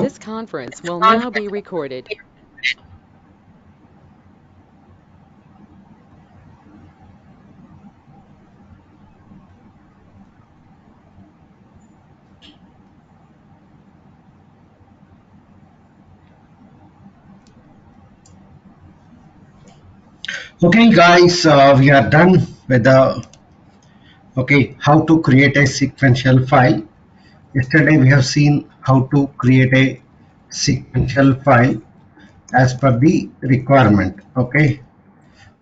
This conference will now be recorded. Okay guys, we are done with the how to create a sequential file. Yesterday we have seen how to create a sequential file as per the requirement. Okay,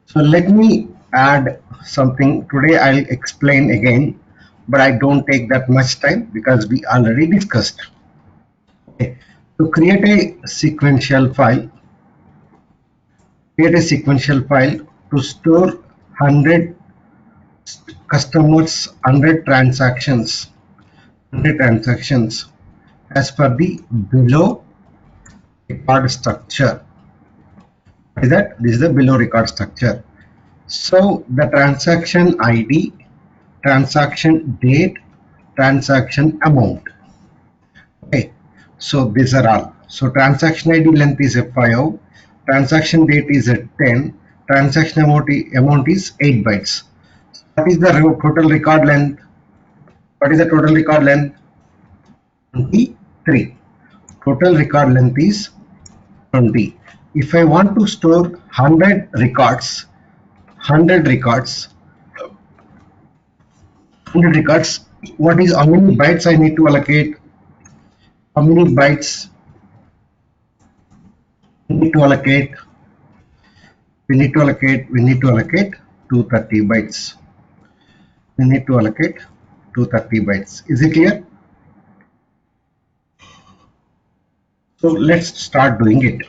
so let me add something. Today I'll explain again, but I don't take that much time because we already discussed. Okay, to create a sequential file to store 100 customers, 100 transactions as per the below record structure. Is that this is the below record structure? So the transaction ID, transaction date, transaction amount. Okay, so these are all. So transaction ID length is a 5, transaction date is a 10, transaction amount is 8 bytes. What is the total record length? What is the total record length? 23. Total record length is 20. If I want to store 100 records, 100 records, what is how many bytes I need to allocate? How many bytes we need to allocate? We need to allocate 230 bytes. We need to allocate 230 bytes. Is it clear? So let's start doing it.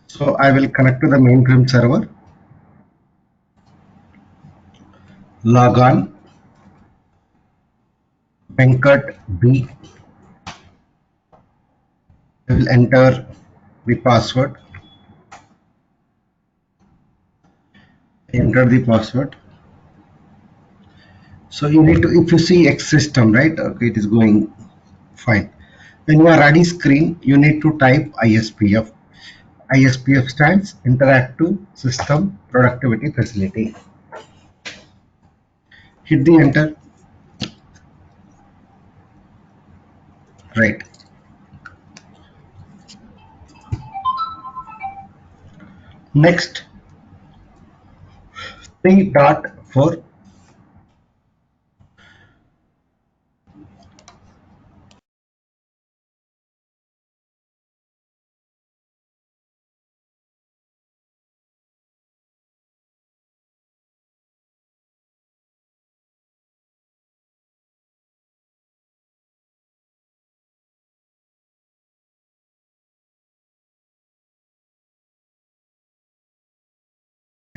So I will connect to the mainframe server, log on, Venkat B. I will enter the password. Enter the password. So you need to, if you see X system, right? Okay, it is going fine. When you are ready screen, you need to type ISPF. ISPF stands Interactive System Productivity Facility. Hit the enter. Right. Next, 3.4.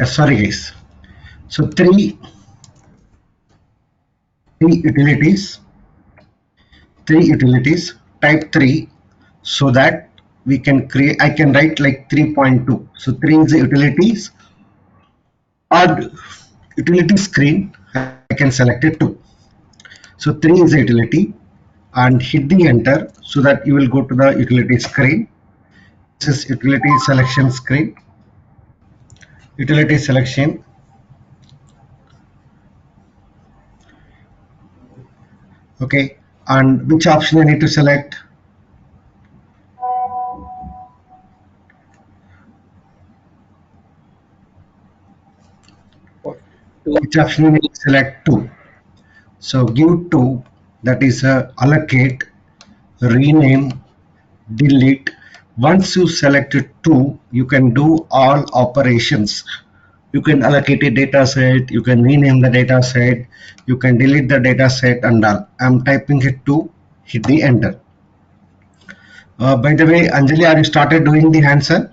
Sorry guys. So three utilities, type 3 so that we can create, I can write like 3.2. So 3 is the utilities, add utility screen, I can select it 2. So 3 is the utility and hit the enter so that you will go to the utility screen. This is utility selection screen. Utility selection. Okay, and which option I need to select? Which option you need to select? 2. So give 2, that is allocate, rename, delete. Once you selected 2, you can do all operations. You can allocate a data set, you can rename the data set, you can delete the data set and all. I'm typing it 2, hit the enter. By the way, Anjali, are you started doing the answer?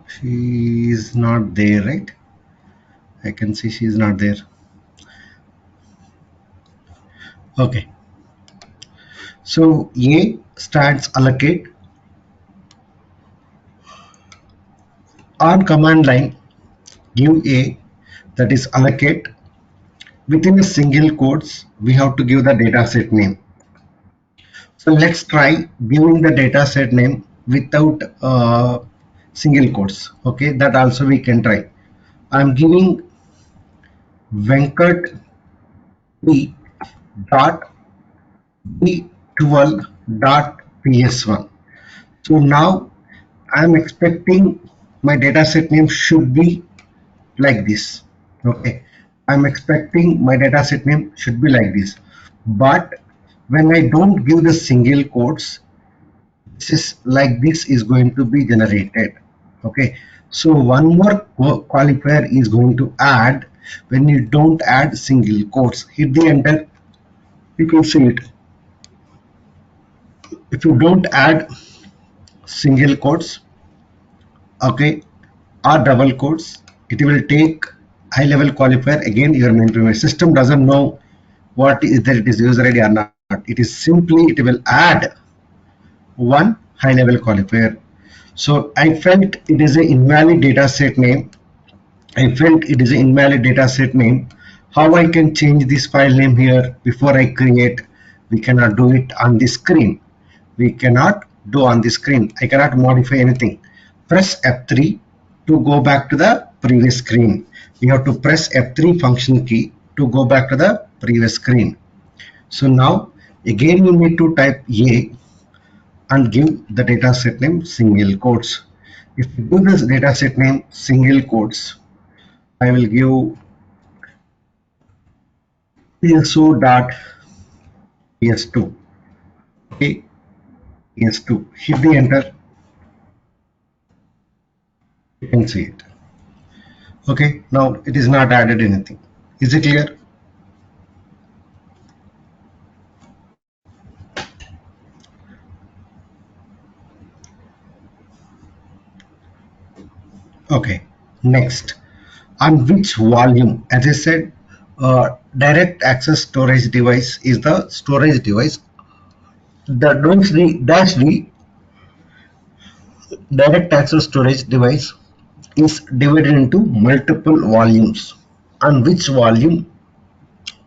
She is not there, right? I can see she is not there. Okay. So A starts allocate. On command line, give A, that is allocate, within a single quotes we have to give the data set name. So let's try giving the data set name without single quotes. Okay, that also we can try. I'm giving Venkat P dot B12 dot PS1. So now I'm expecting my data set name should be like this. Okay, I'm expecting my data set name should be like this. But when I don't give the single quotes, this is like this is going to be generated. Okay, so one more qualifier is going to add when you don't add single quotes. Hit the enter, you can see it. If you don't add single quotes, okay, or double quotes, it will take high level qualifier. Again, your main system doesn't know what is that it is user ID or not. It is simply it will add one high level qualifier. So I felt it is an invalid data set name. I felt it is an invalid data set name. How I can change this file name here before I create? We cannot do it on the screen. We cannot do on the screen. I cannot modify anything. Press F3 to go back to the previous screen. You have to press F3 function key to go back to the previous screen. So now again you need to type A and give the data set name single quotes. If you give this data set name single quotes, I will give TSO dot PS2. Okay, PS2. Hit the enter. You can see it. Okay, now it is not added anything. Is it clear? Okay, next, on which volume? As I said, direct access storage device is the storage device. The dash D direct access storage device is divided into multiple volumes. On which volume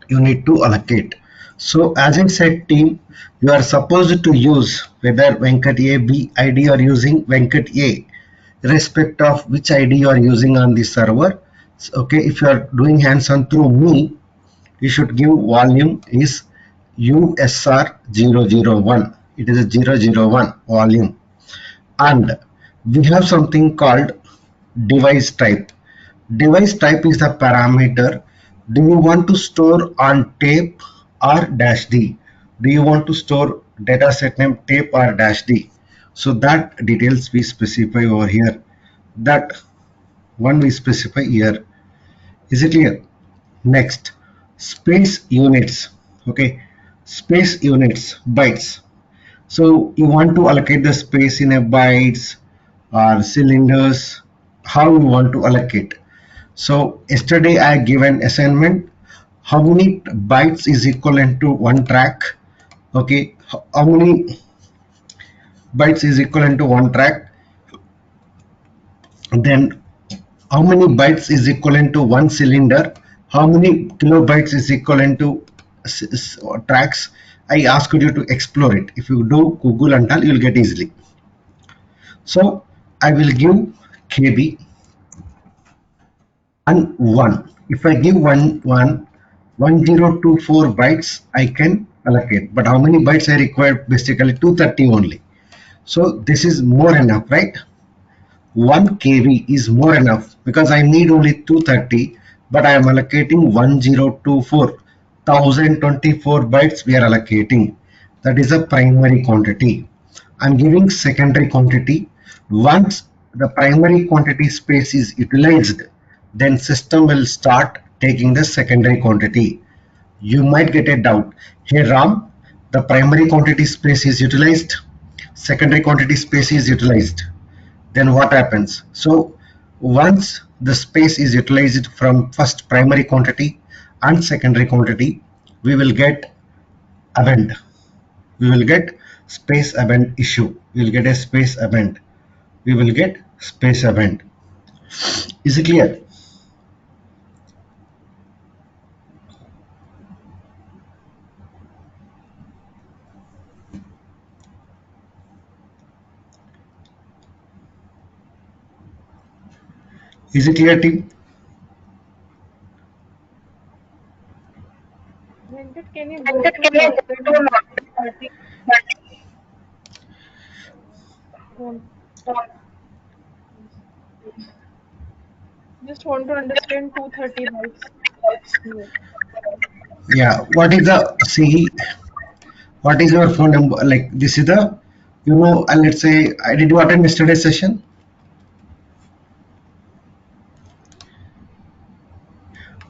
you need to allocate? So as I said, team, you are supposed to use whether Venkat A, B ID you are using Venkat A, irrespective of which ID you are using on the server. Okay, if you are doing hands-on through me, you should give volume is USR001. It is a 001 volume. And we have something called device type. Device type is the parameter. Do you want to store on tape or dash D? Do you want to store data set name tape or dash D? So that details we specify over here. That one we specify here. Is it clear? Next, space units. Okay, space units, bytes. So you want to allocate the space in a bytes or cylinders. How you want to allocate? So yesterday I given assignment. How many bytes is equivalent to one track? Okay, how many bytes is equivalent to one track? Then how many bytes is equivalent to one cylinder? How many kilobytes is equivalent to tracks? I ask you to explore it. If you do Google and all, you will get easily. So I will give KB and 1. If I give 1024 bytes, I can allocate. But how many bytes I require? Basically 230 only. So this is more enough, right? 1 kb is more enough because I need only 230, but I am allocating 1024. 1024 bytes we are allocating. That is a primary quantity. I'm giving secondary quantity. Once the primary quantity space is utilized, then system will start taking the secondary quantity. You might get a doubt. Hey Ram, the primary quantity space is utilized, secondary quantity space is utilized. Then what happens? So once the space is utilized from first primary quantity and secondary quantity, we will get event. We will get space event issue. We will get a space event. We will get space event. Is it clear? Is it clear, team? Venkat, can you go to Notepad? Just want to understand 230 bytes. Yeah. What is the see? What is your phone number? Like this is the, let's say, did you attend yesterday's session?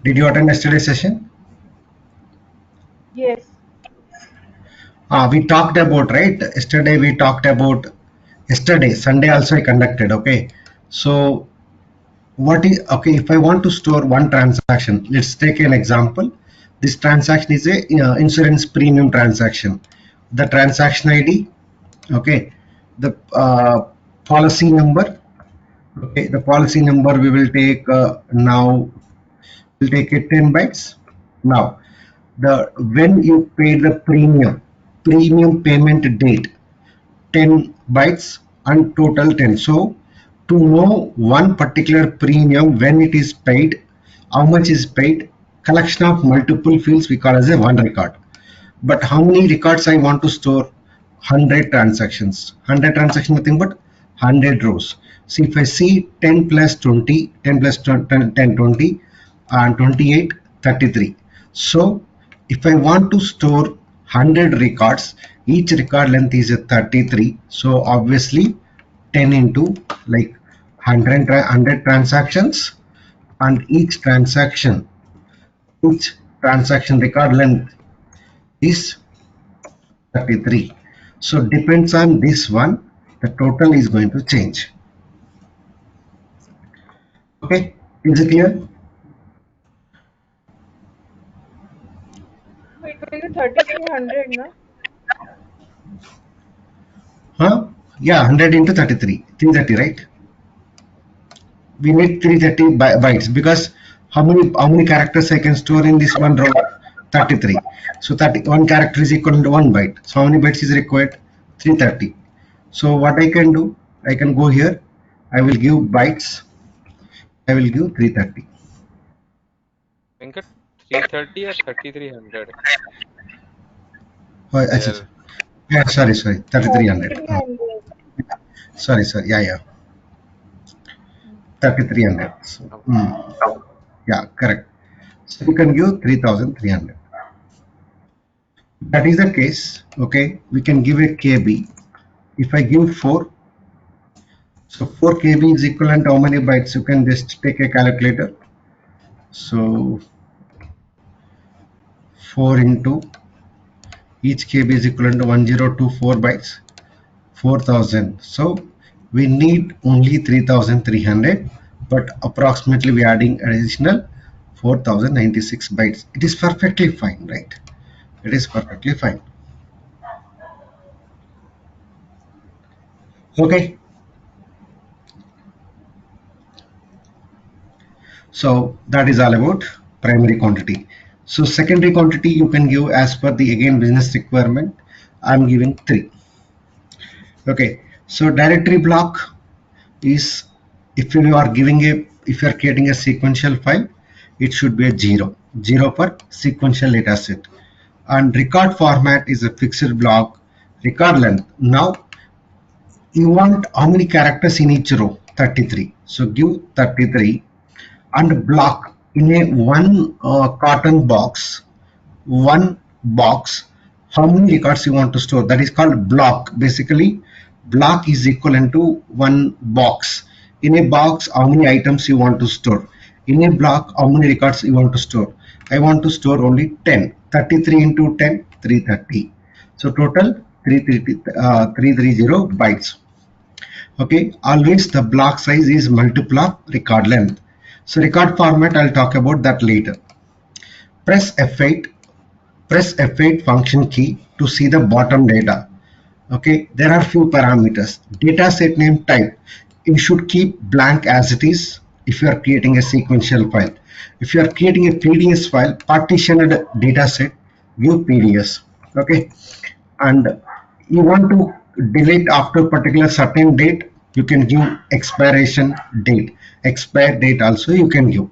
Did you attend yesterday's session? Yes. We talked about, right? Yesterday we talked about, Sunday also I conducted. Okay. So what is, okay, if I want to store one transaction, let's take an example. This transaction is a insurance premium transaction. The transaction ID, okay, the policy number, okay, the policy number we will take now, we'll take it 10 bytes. Now, the when you pay the premium payment date, 10 bytes and total 10. So to know one particular premium, when it is paid, how much is paid, collection of multiple fields we call as a one record. But how many records I want to store? 100 transactions. 100 transactions, nothing but 100 rows. So if I see 10 plus 20, 10 plus 10, 20 and 28, 33. So if I want to store 100 records, each record length is a 33. So obviously 10 into like 100 transactions, and each transaction record length is 33. So depends on this one, the total is going to change. Okay, is it clear? It will be 3300, no? Huh? Yeah, 100 into 33, 330, right? We need 330 bytes, because how many characters I can store in this one row? 33. So 31 character is equal to 1 byte. So how many bytes is required? 330. So what I can do, I can go here, I will give bytes, I will give 330. Venkat, 330 or 3300? Oh, There. yeah, sorry, 3300. 3300. Sorry, yeah, 3300. Yeah, correct. So you can give 3300. That is the case. Okay, we can give a KB. If I give 4, so 4 KB is equivalent to how many bytes? You can just take a calculator. So 4 into each KB is equivalent to 1024 bytes, 4000. So we need only 3300, but approximately we are adding additional 4096 bytes. It is perfectly fine, right? It is perfectly fine. Okay. So that is all about primary quantity. So secondary quantity you can give as per the again business requirement. I'm giving 3. Okay. So directory block is, if you are creating a sequential file, it should be a 0 per sequential data set. And record format is a fixed block. Record length. Now you want how many characters in each row? 33. So give 33. And block in a one carton box, how many records you want to store? That is called block. Basically, block is equivalent to one box. In a box, how many items you want to store? In a block, how many records you want to store? I want to store only 10. 33 into 10, 330. So total 330 bytes. Okay, always the block size is multiple of record length. So record format, I'll talk about that later. Press F8 function key to see the bottom data. Okay, there are few parameters. Data set name type, you should keep blank as it is if you are creating a sequential file. If you are creating a PDS file, partitioned data set, give PDS. Okay, and you want to delete after particular certain date, You can give expiration date. Expire date also you can give.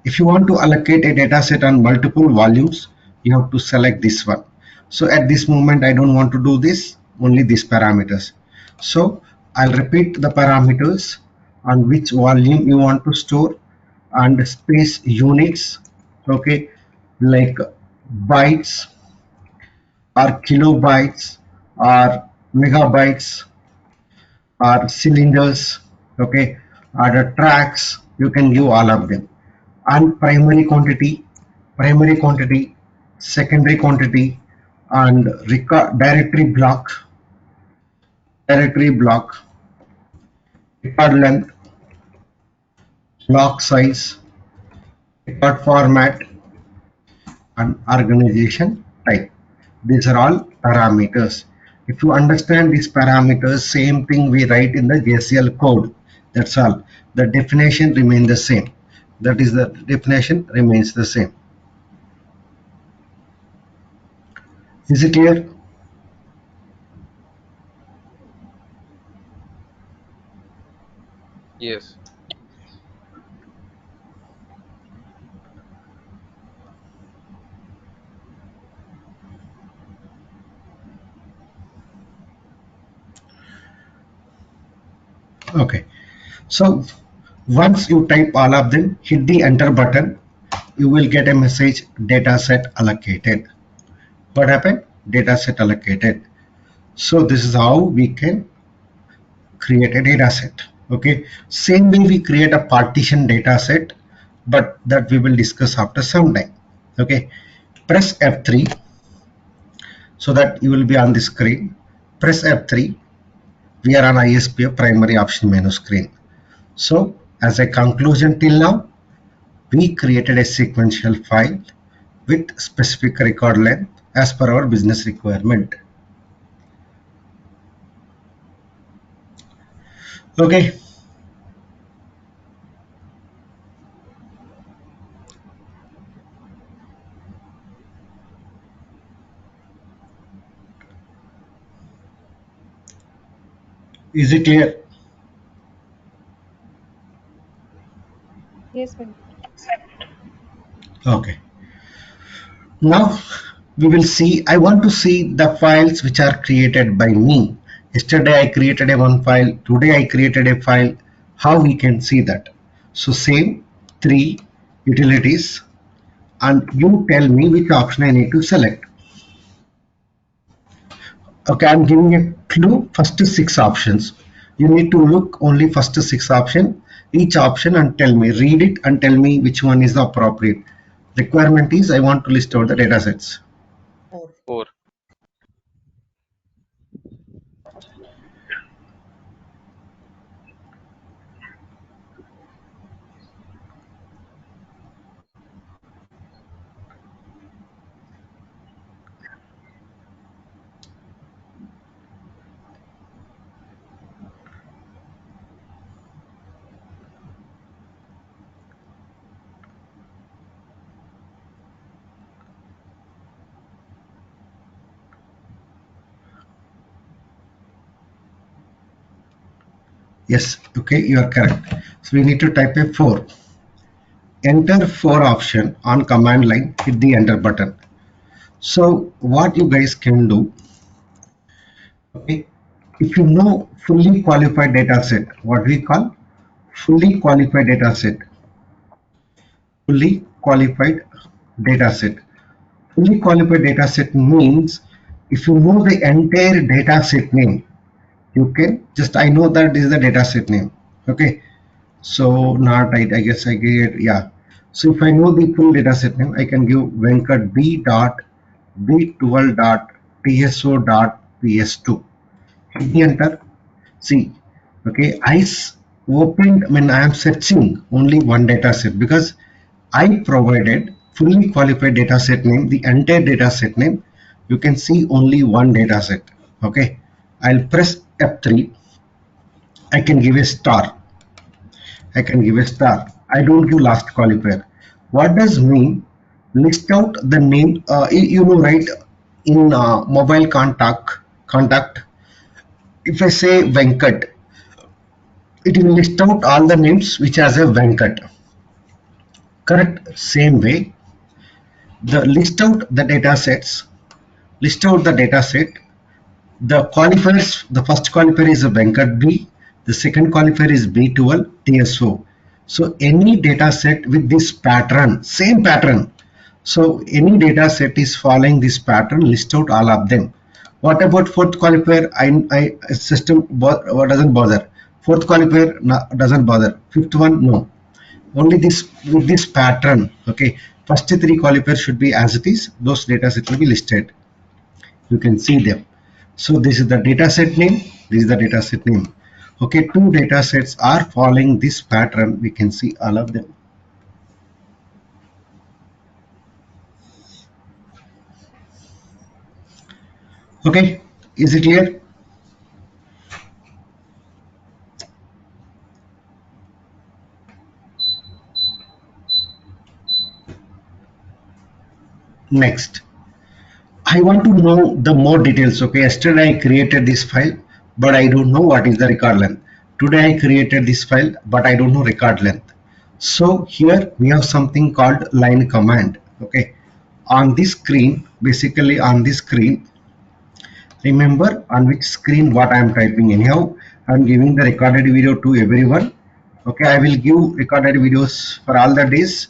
If you want to allocate a data set on multiple volumes, you have to select this one. So at this moment, I don't want to do this, only these parameters. So I'll repeat the parameters on which volume you want to store and space units, okay, like bytes or kilobytes or megabytes or cylinders, okay, or the tracks, you can give all of them. And primary quantity, secondary quantity, and directory block, record length, block size, record format, and organization type. These are all parameters. If you understand these parameters, same thing we write in the JCL code. That's all. The definition remains the same. That is, the definition remains the same. Is it clear? Yes. Okay. So once you type all of them, hit the enter button, you will get a message dataset allocated. What happened? Dataset allocated. So this is how we can create a dataset. Okay. Same way we create a partition dataset, but that we will discuss after some time. Okay. Press F3 so that you will be on the screen. Press F3. We are on ISPF primary option menu screen. So as a conclusion till now, we created a sequential file with specific record length as per our business requirement. Okay. Is it clear? Yes, Venkat. Okay. Now we will see, I want to see the files which are created by me. Yesterday I created a one file, today I created a file. How we can see that? So same three utilities, and you tell me which option I need to select. Okay, I'm giving a clue, first six options. You need to look only first six option, each option, and tell me, read it and tell me which one is the appropriate. Requirement is I want to list out the data sets. 4. Yes, okay, you are correct. So we need to type a 4. Enter 4 option on command line, hit the enter button. So what you guys can do, okay, if you know fully qualified data set, what we call fully qualified data set, fully qualified data set. Fully qualified data set means if you know the entire data set name, you can just, I know that this is the data set name. Okay. So not I guess I get, yeah. So if I know the full data set name, I can give Venkat B dot B12 dot TSO dot PS2. Hit the enter. See, okay, opened when I am searching only one data set because I provided fully qualified data set name, the entire data set name. You can see only one data set. Okay, I'll press F3. I can give a star. I can give a star. I don't give last qualifier. What does mean? List out the name. You know, right? In mobile contact. If I say Venkat, it will list out all the names which has a Venkat. Correct. Same way, the list out the data sets. List out the data set. The qualifiers. The first qualifier is a Venkat B. The second qualifier is B12 TSO. So any data set with this pattern, same pattern. So any data set is following this pattern. List out all of them. What about fourth qualifier? System doesn't bother. Fourth qualifier doesn't bother. Fifth one, no. Only this with this pattern. Okay. First three qualifiers should be as it is. Those data sets will be listed. You can see them. So this is the data set name. This is the data set name. Okay. Two data sets are following this pattern. We can see all of them. Okay. Is it clear? Next, I want to know the more details. Okay, yesterday I created this file, but I don't know what is the record length. Today I created this file, but I don't know record length. So here we have something called line command. Okay, on this screen, basically on this screen, remember on which screen what I am typing. Anyhow, I am giving the recorded video to everyone. Okay, I will give recorded videos for all the days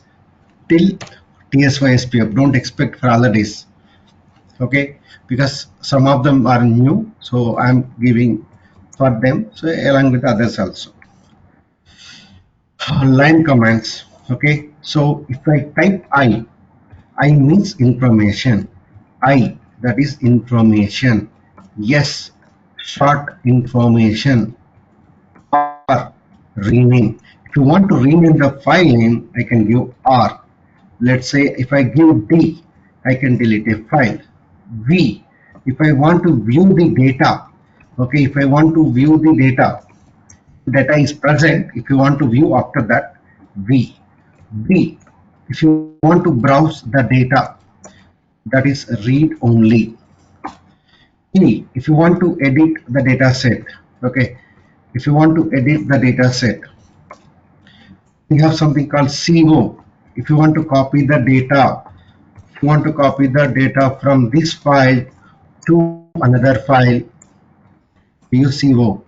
till TSO ISPF. Don't expect for all the days. Okay, because some of them are new, so I'm giving for them, so along with others also. Line commands. Okay, so if I type I means information. I, that is information. Yes, short information. R, rename. If you want to rename the file name, I can give R. Let's say if I give D, I can delete a file. V, if I want to view the data. Okay, if I want to view the data is present. If you want to view after that, V. B, if you want to browse the data, that is read only. E, if you want to edit the data set. Okay, if you want to edit the data set, we have something called CO. If you want to copy the data, if you want to copy the data from this file to another file, use CO.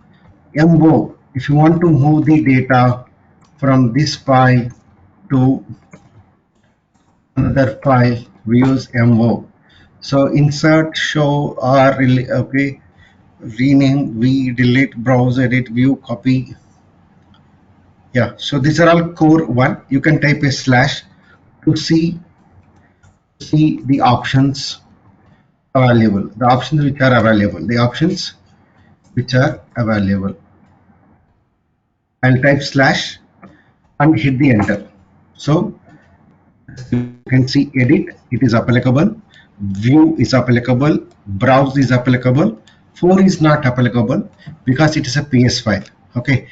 MO, if you want to move the data from this file to another file, we use MO. So insert, show, or okay, rename, we delete, browse, edit, view, copy. Yeah, so these are all core one. You can type a slash to see the options available, the options which are available, the options which are available. I'll type slash and hit the enter. So you can see edit, it is applicable, view is applicable, browse is applicable. 4 is not applicable because it is a PS file. Okay,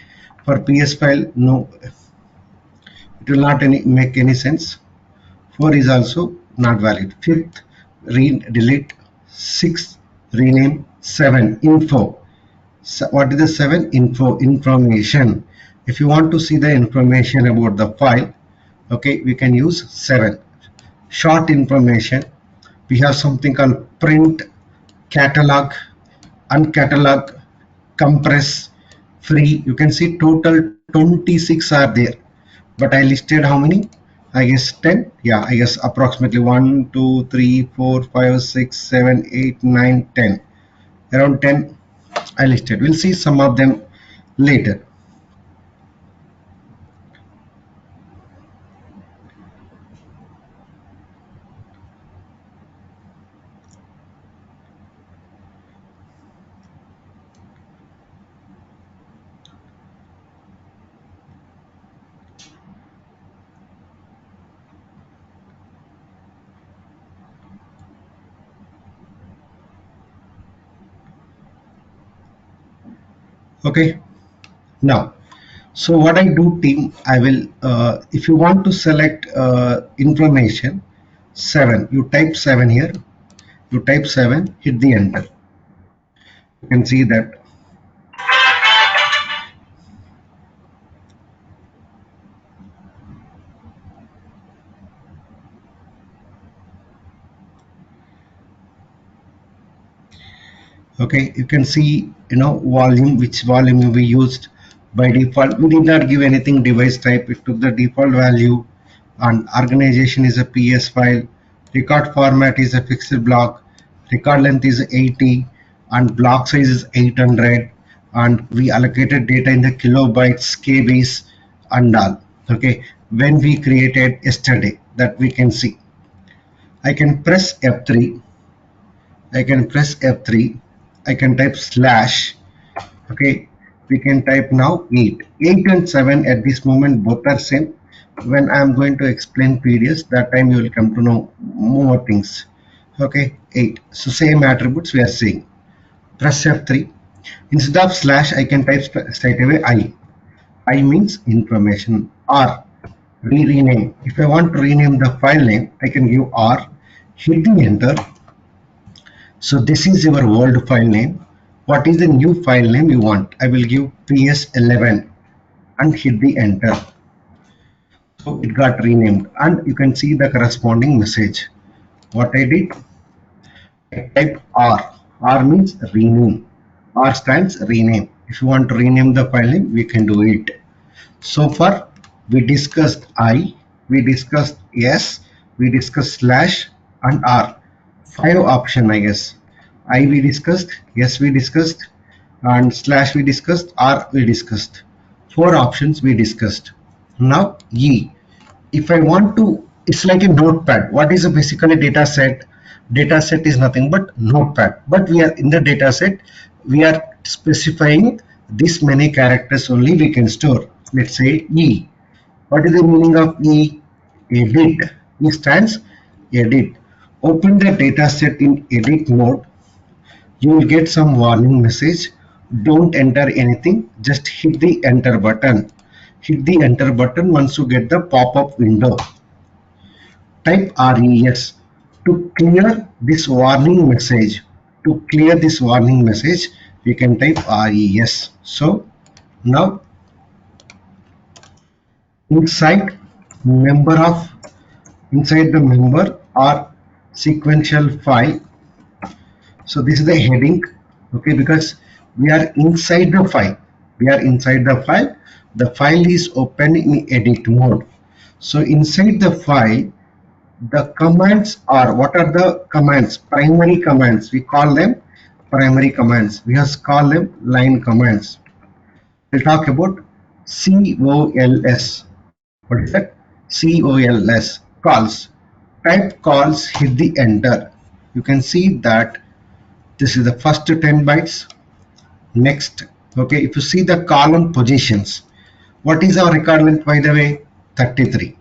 for PS file, no, it will not make any sense. 4 is also not valid. 5th, delete. 6th, rename. 7, info. So what is the 7? Info, information. If you want to see the information about the file, okay, we can use 7. Short information, we have something called print, catalog, uncatalog, compress, free. You can see total 26 are there, but I listed how many? I guess 10. Yeah, I guess approximately 1 2 3 4 5 6 7 8 9 10, around 10 I listed. We'll see some of them later. Okay, now, so what I do, team, I will if you want to select information 7, you type 7 here, you type 7, hit the enter. You can see that Okay, you can see, volume, which volume we used by default. We did not give anything device type. It took the default value, and organization is a PS file. Record format is a fixed block. Record length is 80, and block size is 800. And we allocated data in the kilobytes, KBs, and all. Okay, when we created yesterday, that we can see. I can press F3. I can press F3. I can type slash. Okay, we can type now 8. 8 and 7 at this moment both are same. When I am going to explain periods, that time you will come to know more things. Okay, 8. So same attributes we are seeing. Press F3. Instead of slash, I can type straight away I. I means information. R. Rename. If I want to rename the file name, I can give R. Hit the enter. So this is your old file name. What is the new file name you want? I will give PS11 and hit the enter. So it got renamed, and you can see the corresponding message. What I did, I typed R. R means rename. R stands rename. If you want to rename the file name, we can do it. So far we discussed I, we discussed S, we discussed slash and R. 5 option, I guess. I we discussed, S we discussed, and slash we discussed, R we discussed. 4 options we discussed. Now E. If I want to, it's like a notepad. What is a basically data set? Data set is nothing but notepad. But we are in the data set, we are specifying this many characters only we can store. Let's say E. What is the meaning of E? Edit. E stands edit. Open the data set in edit mode. You will get some warning message. Don't enter anything, just hit the enter button. Hit the enter button once you get the pop-up window. Type REX to clear this warning message. To clear this warning message, we can type REX. So now inside the member or sequential file. So this is the heading, okay, because we are inside the file. The file is open in edit mode. So inside the file, the commands are, what are the commands? Primary commands. We call them primary commands. We have called them line commands. We'll talk about COLS. What is that? COLS, calls. Type calls, hit the enter. You can see that this is the first 10 bytes. Next, okay, if you see the column positions, what is our record length, by the way? 33.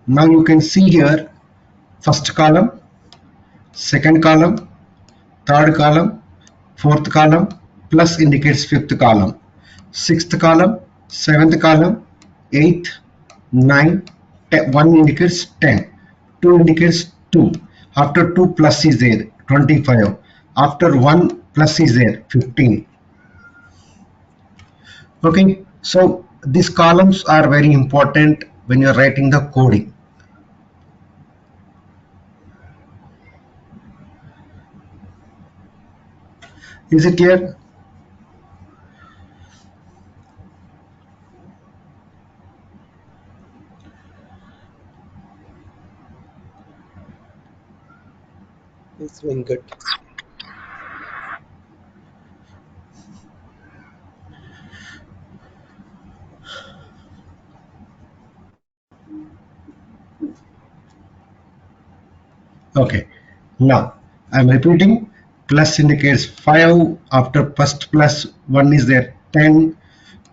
Now you can see here first column, second column, third column, fourth column, plus indicates fifth column, sixth column, seventh column, eighth, 9, 10, 1 indicates 10, 2 indicates 2. After 2 plus is there, 25. After 1 plus is there, 15. Okay, so these columns are very important when you are writing the coding. Is it clear? It's Venkat. Okay, now I'm repeating. Plus indicates 5. After first plus 1 is there, 10,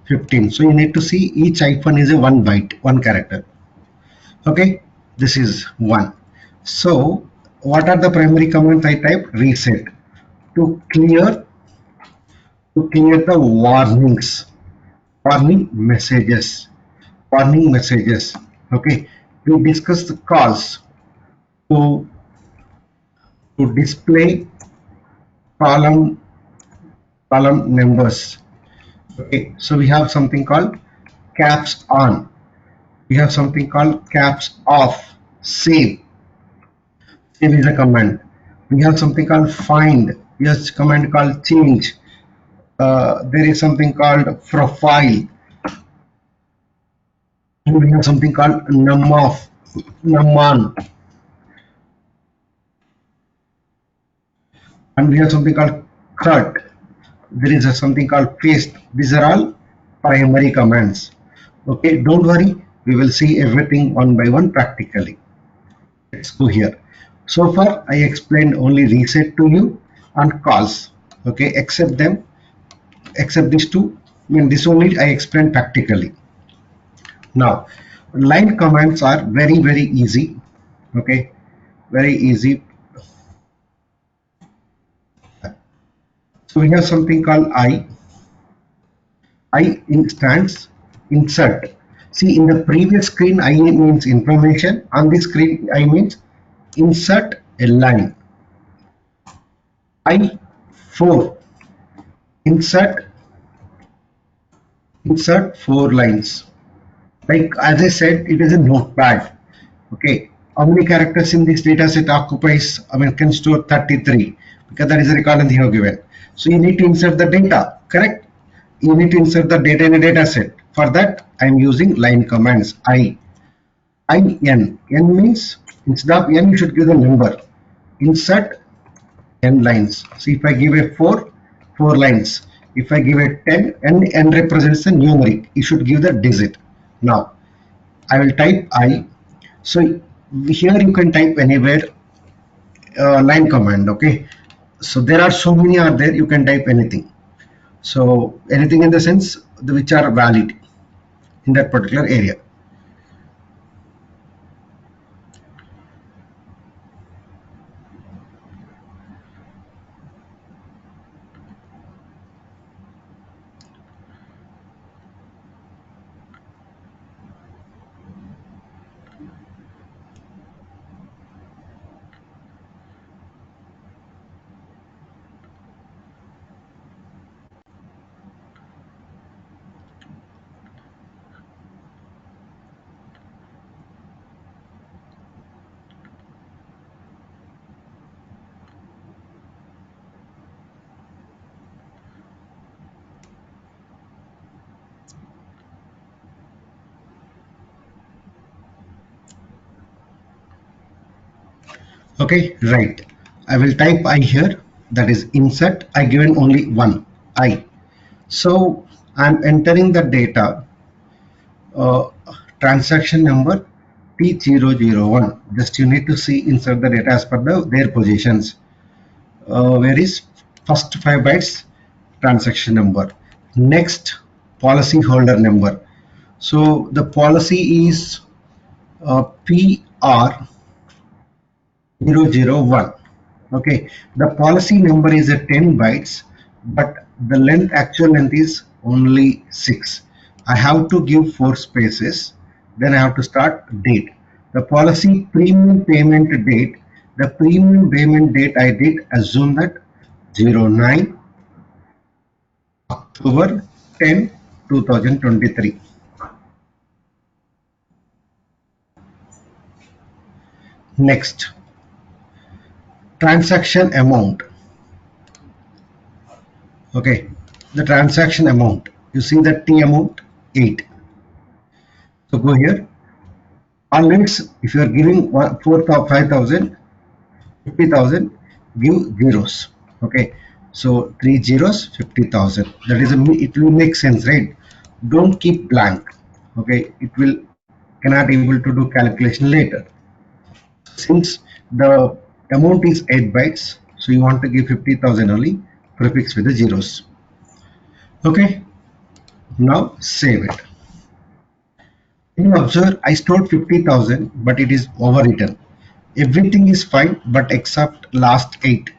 15. So you need to see each hyphen is a 1 byte, 1 character. Okay, this is 1. So what are the primary commands I type? Reset to clear the warnings, warning messages. Okay, we discussed the calls to display column numbers. Okay, so we have something called caps on, we have something called caps off. Save is a command. We have something called find. Yes, command called change. There is something called profile, and we have something called numoff, numan, and we have something called cut. There is something called paste. These are all primary commands. Okay, don't worry, we will see everything one by one practically. Let's go here. So far I explained only reset to you and calls. Okay, except them, except these two. I mean, this only I explained practically. Now line commands are very easy. Okay, very easy. So we have something called I instance insert. See, in the previous screen I means information, on this screen I means insert a line. I4 insert four lines. Like as I said, it is a notepad. Okay, how many characters in this data set occupies, I mean, can store 33, because that is the record you have given. So you need to insert the data, correct? You need to insert the data in a data set. For that I am using line commands. N means instead of n you should give the number. Insert n lines. So if I give a 4 lines. If I give a 10, n represents the numeric. You should give the digit. Now I will type I. So here you can type anywhere line command. Okay, so there are so many are there, you can type anything. So anything in the sense which are valid in that particular area. Okay, right. I will type I here, that is insert. I given only one I. So I'm entering the data, uh, transaction number T001. Just you need to see insert the data as per their positions. Where is first 5 bytes transaction number, next policy holder number. So the policy is PR 001. Okay, the policy number is a 10 bytes, but the length, actual length is only 6. I have to give 4 spaces, then I have to start date. The policy premium payment date, the premium payment date I did assume that 09 October 10 2023. Next, transaction amount. Okay, the transaction amount, you see that T amount 8. So go here. Always if you are giving 5,000, 50,000, give zeros. Okay, so 3 zeros, 50,000. That is it will make sense, right? Don't keep blank. Okay, it will cannot able to do calculation later. Since the amount is 8 bytes, so you want to give 50,000 only, prefix with the zeros. Okay, now save it. Can you observe I stored 50,000 but it is overwritten. Everything is fine but except last 8.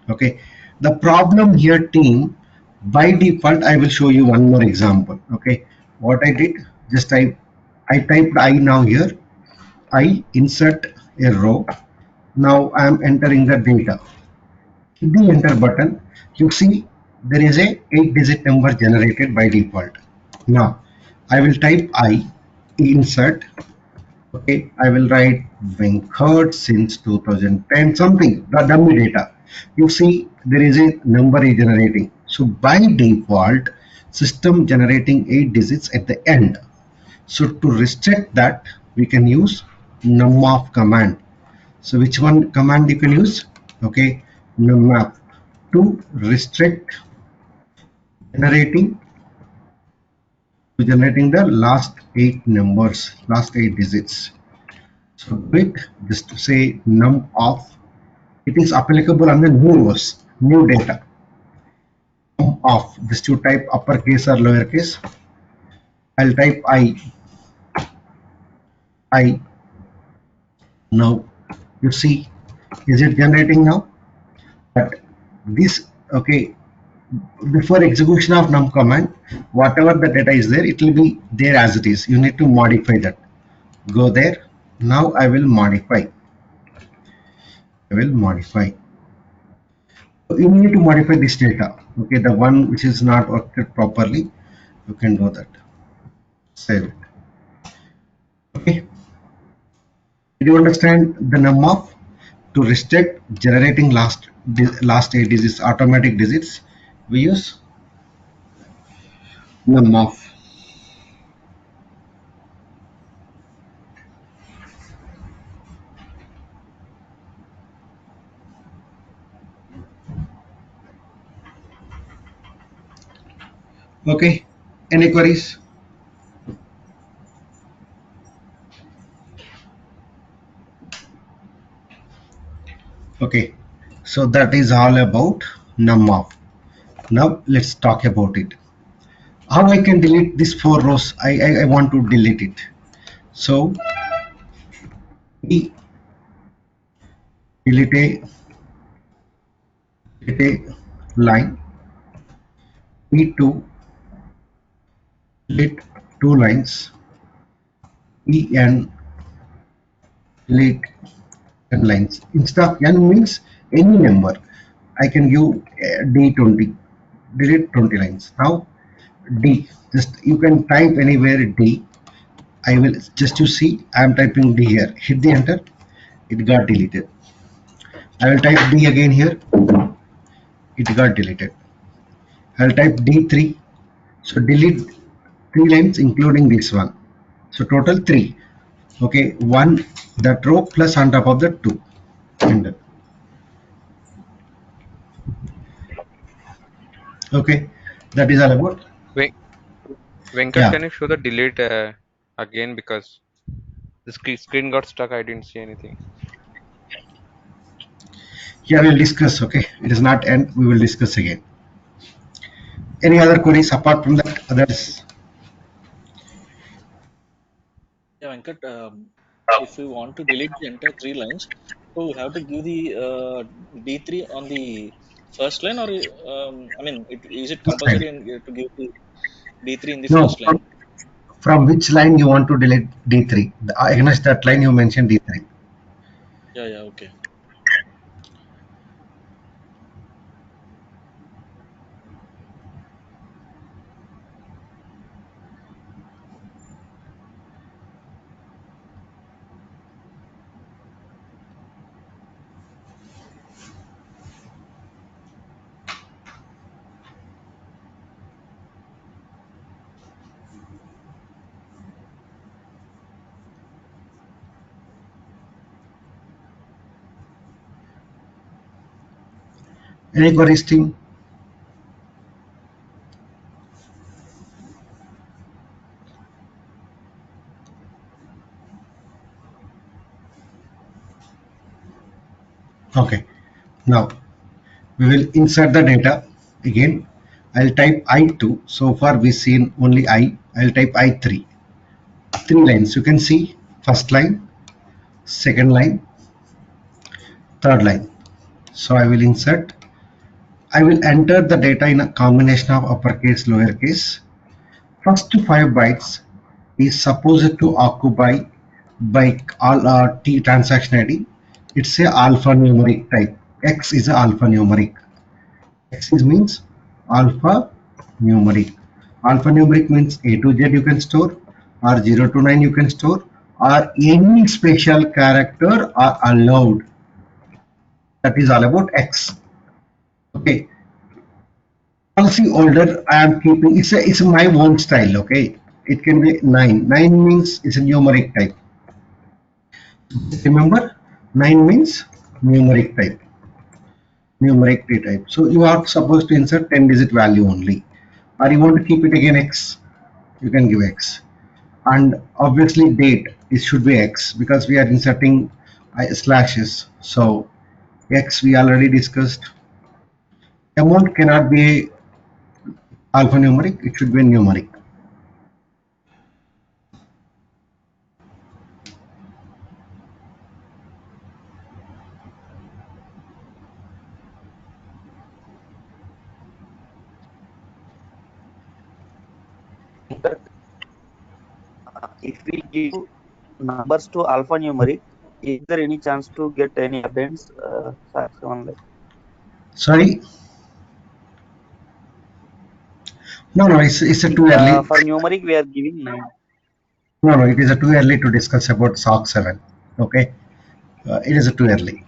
Okay, the problem here team, by default I will show you one more example. Okay, what I did, just I typed I now here, I insert a row. Now I am entering the data. Hit the enter button. You see there is a 8-digit number generated by default. Now I will type I insert. Okay, I will write Venkat since 2010 something, the dummy data. You see there is a number is generating. So by default, system generating 8 digits at the end. So to restrict that, we can use numoff command. So which one command you can use? Okay, numoff to restrict generating the last 8 numbers, last 8 digits. So do just to say num of. It is applicable on the new rows, new data. Num of. Just to type uppercase or lowercase. I'll type I. Now you see, is it generating now? But this, okay, before execution of num command, whatever the data is there, it will be there as it is. You need to modify that. Go there. Now I will modify. So you need to modify this data. Okay, the one which is not worked properly, you can do that. Save it. Okay. Did you understand the num of? To restrict generating last 8 digits, automatic digits, we use num of. Okay, any queries? Okay, so that is all about num of. Now let's talk about it. How I can delete these 4 rows? I want to delete it. So we delete a line. E2 delete 2 lines. En delete 10 lines. Instead of n means any number. I can give D20, delete 20 lines. Now D, just you can type anywhere D. I will just you see I am typing D here. Hit the enter. It got deleted. I will type D again here. It got deleted. I will type D3. So delete 3 lines including this one. So total 3. Okay, 1 that row plus on top of the 2. Enter. Okay, that is all about. Wait, Venkat, Yeah, can you show the delete again, because the screen got stuck. I didn't see anything. here we'll discuss. Okay, it is not end. We will discuss again. Any other queries apart from that? Others? Yeah, Venkat, if we want to delete the entire 3 lines, so we have to give the D3 on the first line, or I mean, is it First line. compulsory to give the D3 in the No, first line? from which line you want to delete D3? Against that line you mentioned D3. Yeah, okay. Any queries, team? Okay. Now we will insert the data again. I'll type I2. So far we've seen only I. I'll type I3. 3 lines. You can see first line, second line, third line. So I will insert. I will enter the data in a combination of uppercase, lowercase. First 5 bytes is supposed to occupy by all T transaction ID. It's a alphanumeric type. X is a alphanumeric. X is means alpha numeric. Alphanumeric means A to Z you can store, or 0 to 9 you can store, or any special character are allowed. That is all about X. Okay. Policy holder I am keeping, it's my own style. Okay. It can be 9. 9 means it's a numeric type. Remember, 9 means numeric type. Numeric type. So you are supposed to insert 10 digit value only. Or you want to keep it again X, you can give X. And obviously date, it should be X because we are inserting slashes. So X we already discussed. Amount cannot be alphanumeric, it should be numeric. If we give numbers to alphanumeric, is there any chance to get any appends? Sorry? No, it's a too early. For numeric, we are giving 9. No, it is a too early to discuss about SOC 7. Okay, it is a too early.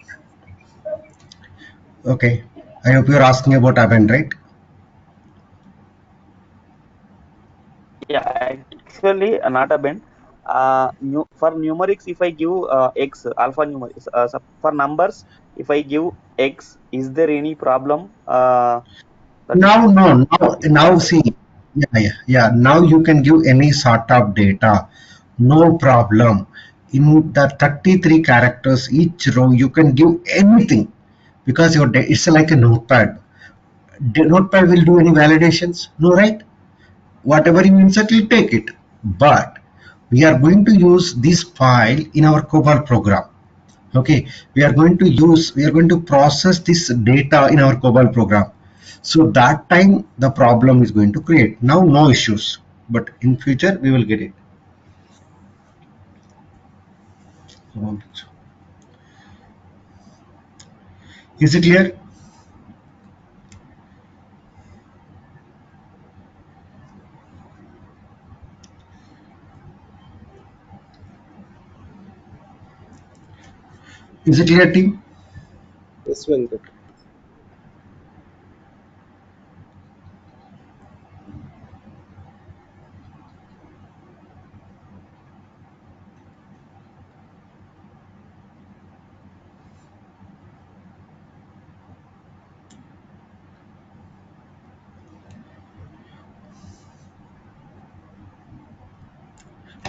Okay, I hope you are asking about append, right? Yeah, actually not append. For numerics, if I give X alphanumeric, for numbers, if I give X, is there any problem? Now see, yeah. Now you can give any sort of data, no problem. In the 33 characters each row, you can give anything because it's like a notepad. The notepad will do any validations, no, right? Whatever you insert, will take it. But we are going to use this file in our COBOL program. Okay, we are going to process this data in our COBOL program. So that time the problem is going to create. Now no issues, but in future we will get it. Is it clear? Is it clear, team? Yes, Venkat.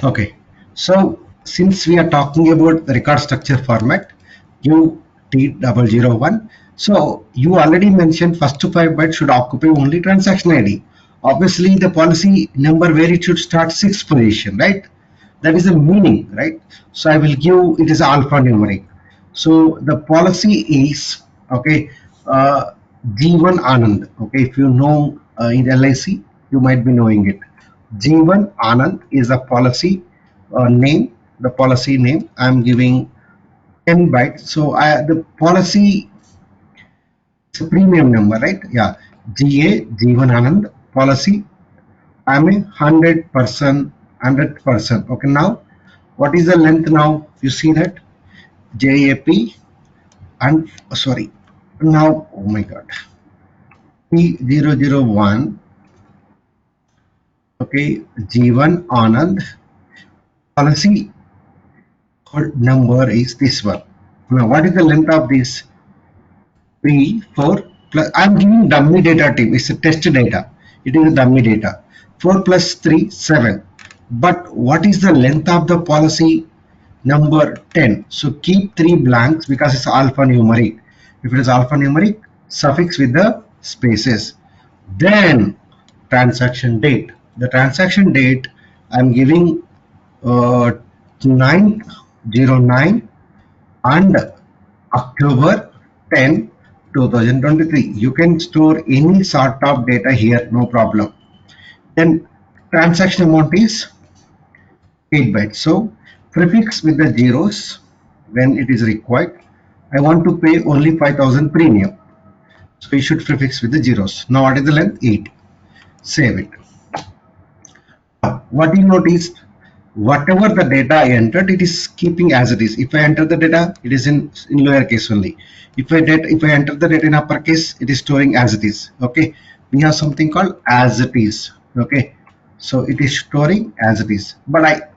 Okay, so since we are talking about the record structure format, UT001, so you already mentioned first to 5 bytes should occupy only transaction ID. Obviously, the policy number where it should start 6th position, right? That is the meaning, right? So I will give it is alphanumeric. So the policy is okay. G1 Anand. Okay, if you know in LIC, you might be knowing it. G1 Anand is the policy name. The policy name. I am giving 10 bytes. So the policy is a premium number, right? Yeah. GA G1 Anand policy. I am a 100%. 100%. Okay. Now, what is the length now? You see that JAP and sorry. Now, oh my God. P001. Okay. G1 Anand policy code number is this one. Now, what is the length of this? 3, 4 plus. I'm giving dummy data team. It's a test data. It is a dummy data. 4 plus 3, 7. But what is the length of the policy? Number 10. So keep 3 blanks because it's alphanumeric. If it is alphanumeric, suffix with the spaces. Then transaction date. The transaction date I'm giving 909 and October 10, 2023. You can store any sort of data here, no problem. Then transaction amount is 8 bytes. So prefix with the zeros when it is required. I want to pay only 5,000 premium. So you should prefix with the zeros. Now what is the length? 8. Save it. What you notice? whatever the data I entered, it is keeping as it is. If I enter the data, it is in lowercase only. If I enter the data in uppercase, it is storing as it is. Okay, we have something called as it is. Okay, so it is storing as it is. But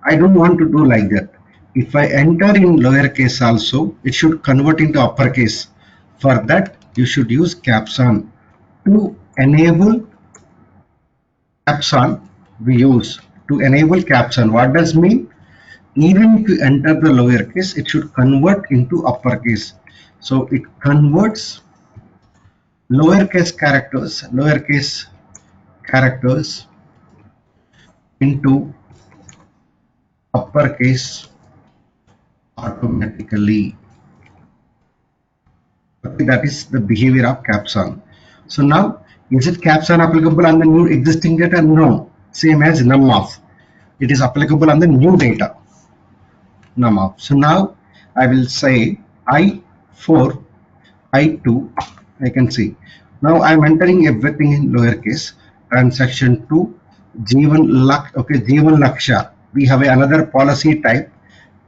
I don't want to do like that. If I enter in lowercase also, it should convert into uppercase. For that, you should use caption. To enable caption, we use to enable caption. What does mean? Even if you enter the lowercase, it should convert into uppercase. So it converts lowercase characters into uppercase automatically. Okay, that is the behavior of caption. So now, is it caption applicable on the new existing data? No. Same as num of. It is applicable on the new data. Num of. So now I will say I4, I2. I can see. Now I am entering everything in lowercase. Transaction 2, G1 Lak. Okay, G1 Laksha. We have another policy type.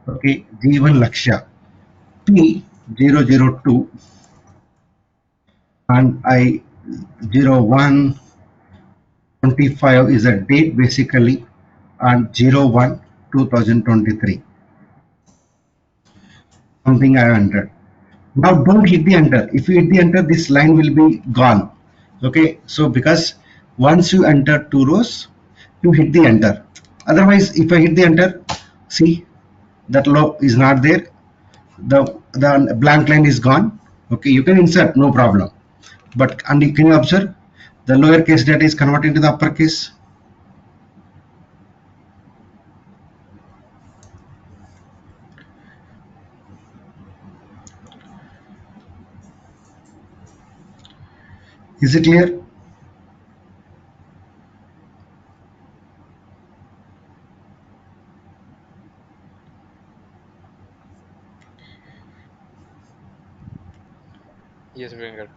Okay, G1 Laksha. P002 and I0125 is a date basically, and 01 2023 something I entered. Now don't hit the enter. If you hit the enter, this line will be gone. Okay, so because once you enter two rows, you hit the enter. Otherwise, if I hit the enter, see that row is not there. The blank line is gone. Okay, you can insert, no problem. But and you can observe the lowercase data is converted to the uppercase. Is it clear? Yes, Venkat.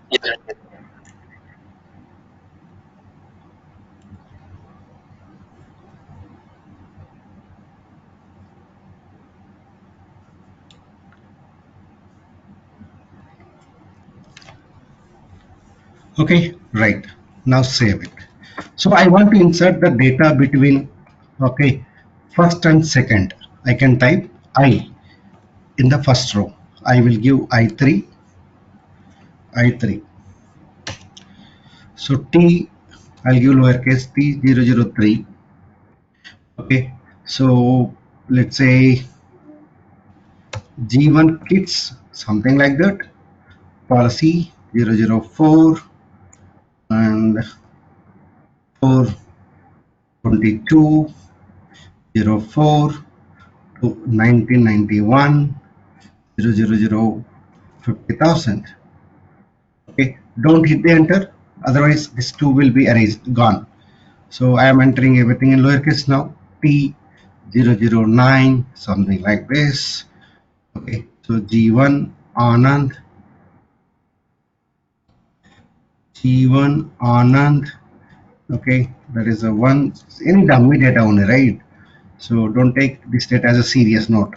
Okay, right. Now save it. So I want to insert the data between, okay, first and second. I can type I in the first row. I will give I3, I3. So T, I'll give lowercase T003. Okay, so let's say G1 kits, something like that. Policy 004 and 422 04 to 1991 000 50,000. Okay, don't hit the enter, otherwise this 2 will be erased, gone. So I am entering everything in lowercase now. T009, something like this. Okay, so G1 Anand, G1 Anand. Okay, that is a one, any dummy data only, right? So don't take this data as a serious note.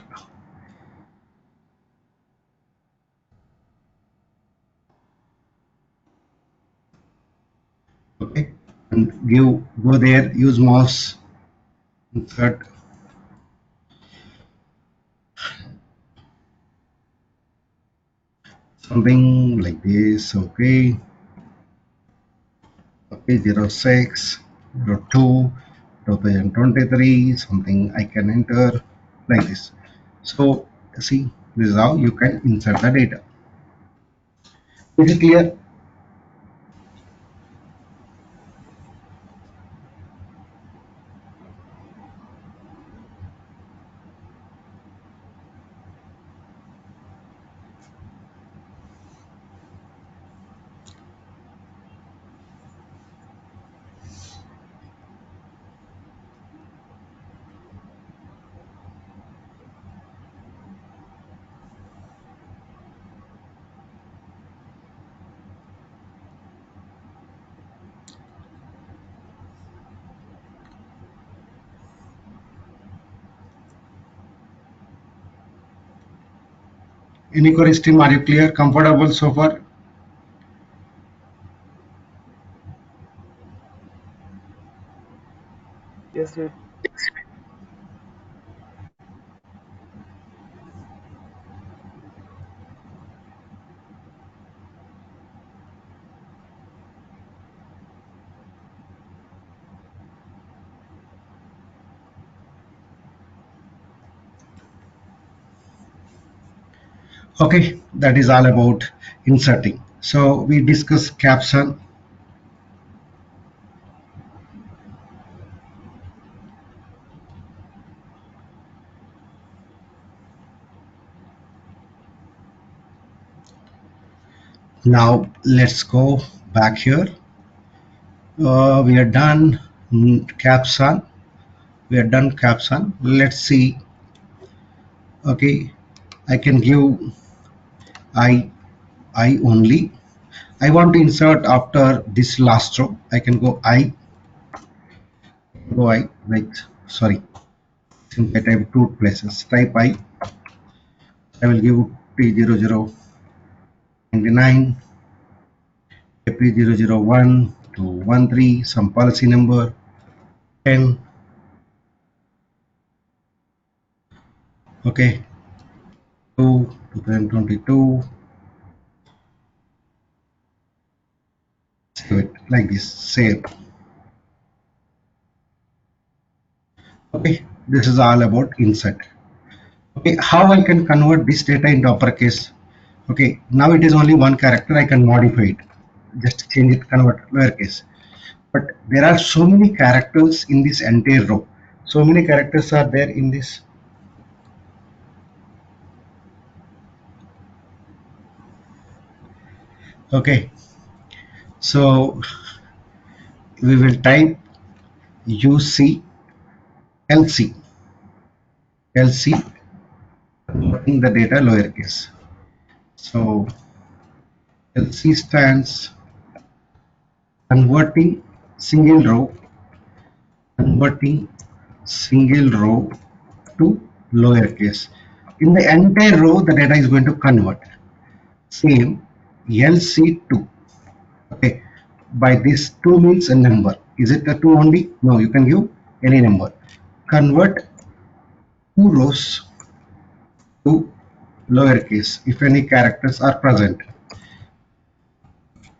Okay, and go there, use mouse, insert something like this. Okay, okay, 06 02 2023, something I can enter like this. So see, this is how you can insert the data. Is it clear? Any queries team, are you clear, comfortable so far? Yes, sir. Okay, that is all about inserting. So we discuss caption. Now let's go back here. We are done caption. We are done caption. Let's see. Okay, I can give I only. I want to insert after this last row. I can go I, right, sorry, since I type two places, type I will give T0099, AP001 to 13, some policy number, 10, okay, 2, 2022, save it, like this, save. Okay, this is all about insert. Okay, how I can convert this data into uppercase? Okay, now it is only one character, I can modify it, just change it, convert lowercase. But there are so many characters in this entire row. So many characters are there in this. Okay, so we will type UC LC, LC converting the data lowercase. So LC stands converting single row, converting single row to lowercase. In the entire row, the data is going to convert. Same LC2. Okay, by this 2 means a number. Is it a 2 only? No, you can give any number. Convert 2 rows to lowercase if any characters are present.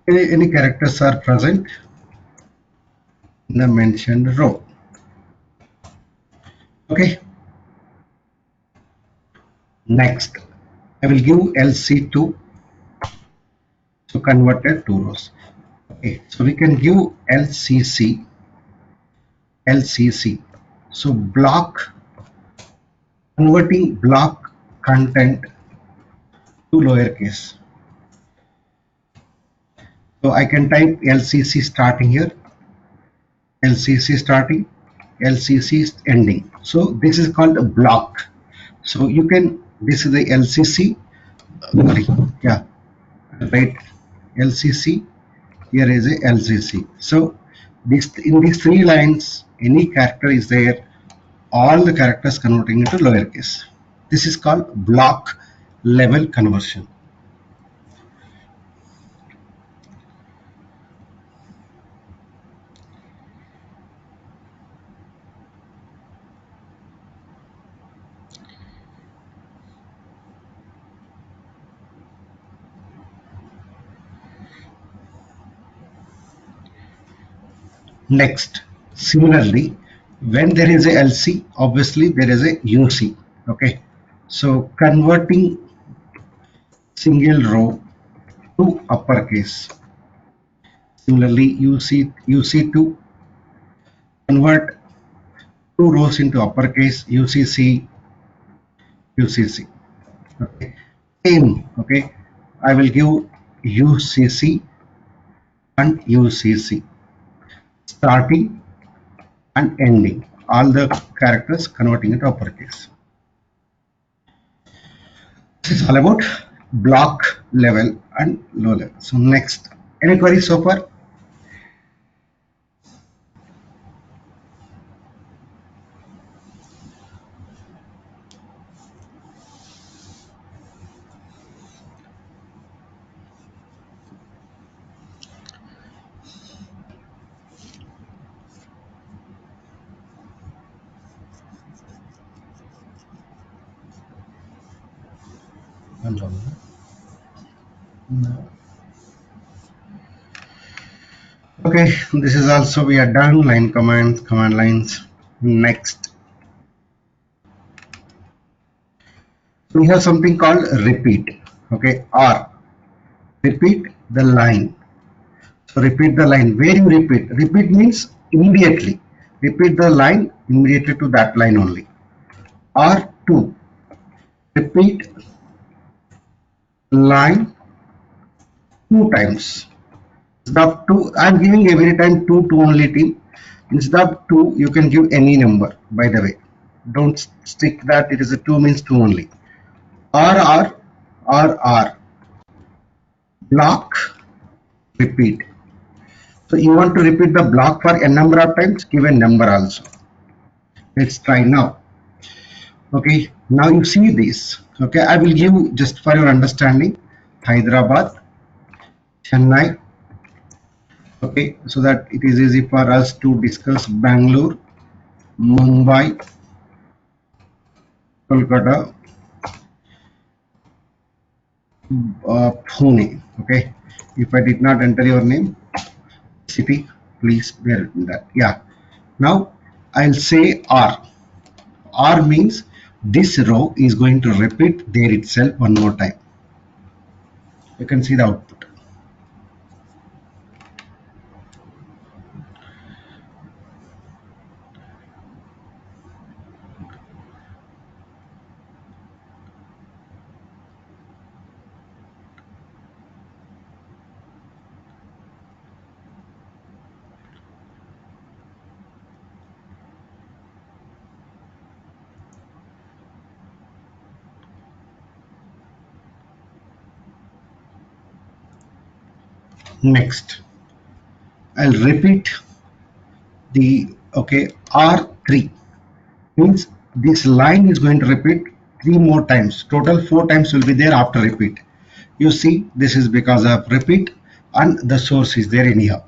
Any characters are present in the mentioned row. Okay, next I will give LC2 to converted 2 rows. Okay, so we can give LCC, LCC. So block, converting block content to lowercase. So I can type LCC starting here, LCC starting, LCC ending. So this is called a block. So you can, this is the LCC, sorry, yeah, right, LCC, here is a LCC. So this, in these 3 lines, any character is there, all the characters converting into lowercase. This is called block level conversion. Next, similarly, when there is a LC, obviously there is a UC. Okay, so converting single row to uppercase. Similarly, UC2 convert 2 rows into uppercase, UCC, UCC. Okay, same. Okay, I will give UCC and UCC, starting and ending, all the characters converting into uppercase. This is all about block level and low level. So next, any queries so far? Enroll. No. Okay, this is also we are done. Line commands, command lines. Next, so we have something called repeat. Okay, or repeat the line. So repeat the line. Where you repeat? Repeat means immediately. Repeat the line immediately to that line only. Or two. Repeat line two times. Instead of two, I am giving every time two only team. Instead of two, you can give any number. By the way, don't stick that it is a two means two only. R. Block repeat. So you want to repeat the block for a number of times, give a number also. Let's try now. Okay, now you see this. Okay, I will give just for your understanding Hyderabad, Chennai. Okay, so that it is easy for us to discuss Bangalore, Mumbai, Kolkata, Pune. Okay, if I did not enter your name, city, please bear with that. Yeah, now I'll say R. R means this row is going to repeat there itself one more time. You can see the output. Next, I'll repeat the R3 means this line is going to repeat three more times. Total four times will be there after repeat. You see, this is because of repeat and the source is there anyhow.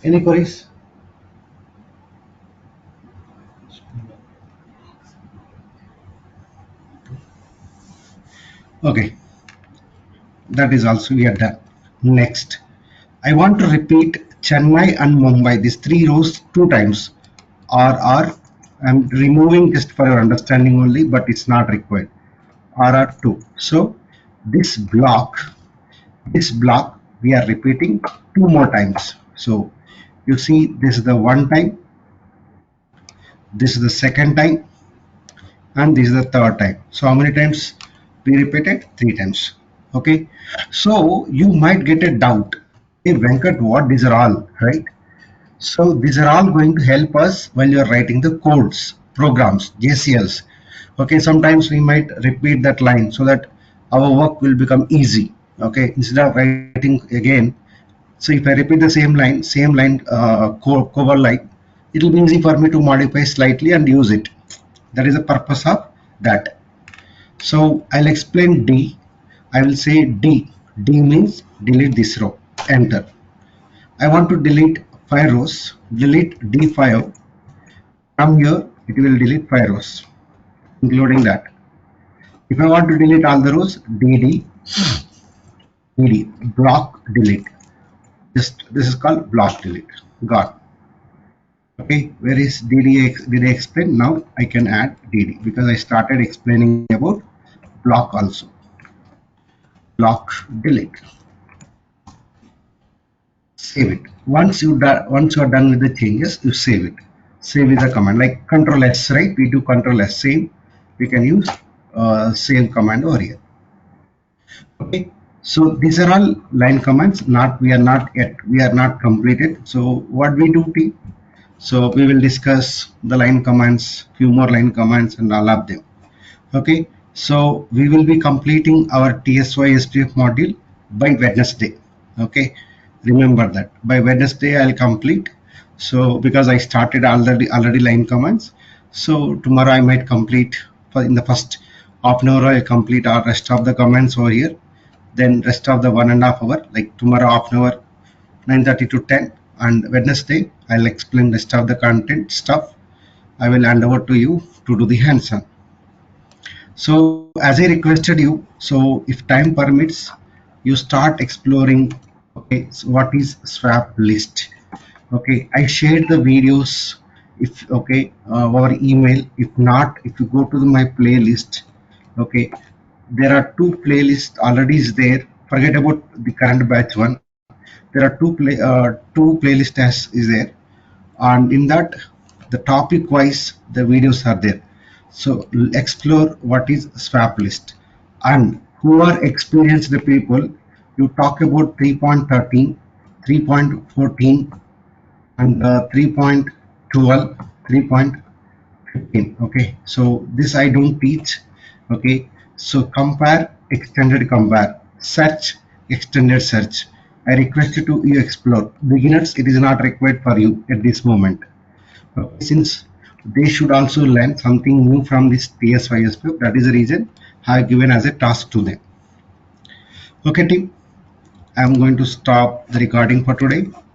Any queries? Okay, that is also we are done. Next, I want to repeat Chennai and Mumbai, these three rows two times. RR, I'm removing just for your understanding only, but it's not required. RR2. So this block we are repeating two more times. So you see, this is the one time, this is the second time, and this is the third time. So how many times we repeated? Three times. Okay, so you might get a doubt, hey Venkat, what these are all, right? So these are all going to help us while you are writing the codes, programs, JCLs. Okay, sometimes we might repeat that line so that our work will become easy. Okay, instead of writing again. So if I repeat the same line, COBOL line, it will be easy for me to modify slightly and use it. That is the purpose of that. So I'll explain D. I will say D. D means delete this row. Enter. I want to delete 5 rows. Delete D5. From here, it will delete 5 rows, including that. If I want to delete all the rows, DD, block delete. Just this is called block delete. Got. Okay, where is DD? Did I explain? Now I can add DD because I started explaining about block also. Block delete. Save it. Once you are done with the changes, you save it. Save with a command like Control S, right? We do Control S. Save. We can use save command over here. Okay. So these are all line commands. We are not completed. So what we do, team? So we will discuss the line commands, few more line commands, and all of them. Okay, so we will be completing our TSO ISPF module by Wednesday. Okay, remember that by Wednesday I'll complete. So because I started already line commands, so tomorrow I might complete for in the first half an hour I'll complete our rest of the commands over here. Then rest of the 1.5 hour, like tomorrow half an hour, 9:30 to 10, and Wednesday I'll explain rest of the content stuff. I will hand over to you to do the hands-on. So as I requested you, so if time permits, you start exploring. Okay, so what is swap list? Okay, I shared the videos. If okay, our email. If not, if you go to my playlist, okay, there are two playlists already is there. Forget about the current batch one. There are two playlist as is there, and in that the topic wise the videos are there. So explore what is swap list, and who are experienced people, you talk about 3.13, 3.14, and 3.12, 3.15. Okay, so this I don't teach. Okay, so compare, extended compare, search, extended search. I request you to you explore. Beginners, it is not required for you at this moment. Okay, since they should also learn something new from this TSO ISPF, that is the reason I have given as a task to them. Okay, team, I am going to stop the recording for today.